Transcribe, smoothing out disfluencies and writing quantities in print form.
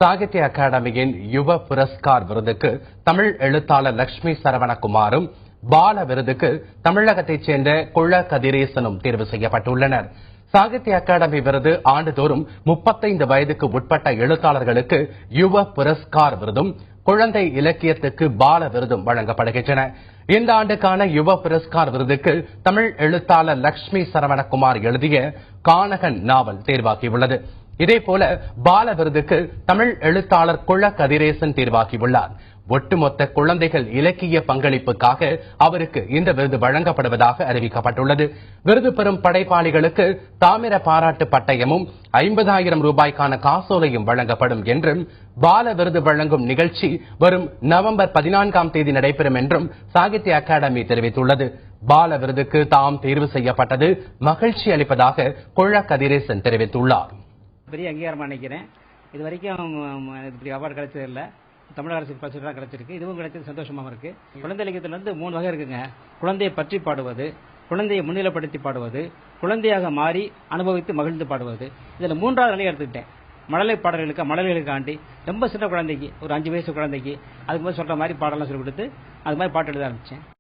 சாகித்ய அகாடமியின் யுவ புரஸ்கார் விருதுக்கு தமிழ் எழுத்தாளர் லட்சுமி சரவணகுமாரும், பால விருதுக்கு தமிழகத்தைச் சேர்ந்த குழ கதிரேசனும் தேர்வு செய்யப்பட்டுள்ளனர். சாகித்ய அகாடமி விருது ஆண்டுதோறும் 35 வயதுக்கு உட்பட்ட எழுத்தாளர்களுக்கு யுவ புரஸ்கார் விருதும், குழந்தை இலக்கியத்துக்கு பால விருதும் வழங்கப்படுகின்றன. இந்த ஆண்டுக்கான யுவ புரஸ்கார் விருதுக்கு தமிழ் எழுத்தாளர் லட்சுமி சரவணகுமார் எழுதிய கானகன் நாவல் தேர்வாகியுள்ளது. இதேபோல பால விருதுக்கு தமிழ் எழுத்தாளர் குழ கதிரேசன் தேர்வாகியுள்ளார். ஒட்டுமொத்த குழந்தைகள் இலக்கிய பங்களிப்புக்காக அவருக்கு இந்த விருது வழங்கப்படுவதாக அறிவிக்கப்பட்டுள்ளது. விருது பெறும் படைப்பாளிகளுக்கு தாமிர பாராட்டு பட்டயமும் 50,000 ரூபாய்க்கான காசோலையும் வழங்கப்படும் என்றும், பால விருது வழங்கும் நிகழ்ச்சி வரும் நவம்பர் 14ஆம் தேதி நடைபெறும் என்றும் சாகித்ய அகாடமி தெரிவித்துள்ளது. பால விருதுக்கு தாம் தேர்வு செய்யப்பட்டது மகிழ்ச்சி அளிப்பதாக குழ கதிரேசன் தெரிவித்துள்ளார். பெரிய அங்கீகாரமாக நினைக்கிறேன். இது வரைக்கும் இப்படி அவார்டு கிடைச்சது இல்லை. தமிழக அரசு பரிசுகளாக கிடைச்சிருக்கு. இதுவும் கிடைச்சது சந்தோஷமாக இருக்கு. குழந்தை இலக்கியத்தில் 3 வகை இருக்குங்க. குழந்தையை பற்றி பாடுவது, குழந்தையை முன்னிலைப்படுத்தி பாடுவது, குழந்தையாக மாறி அனுபவித்து மகிழ்ந்து பாடுவது. இதில் 3வது நிலையை எடுத்துக்கிட்டேன். மழலைகளுக்காண்டி ரொம்ப சின்ன குழந்தைக்கு, ஒரு 5 வயசு குழந்தைக்கு அதுக்கு மேலே சொல்ற மாதிரி பாடலாம் சொல்லி கொடுத்து அது மாதிரி பாட்டு எழுத ஆரம்பிச்சேன்.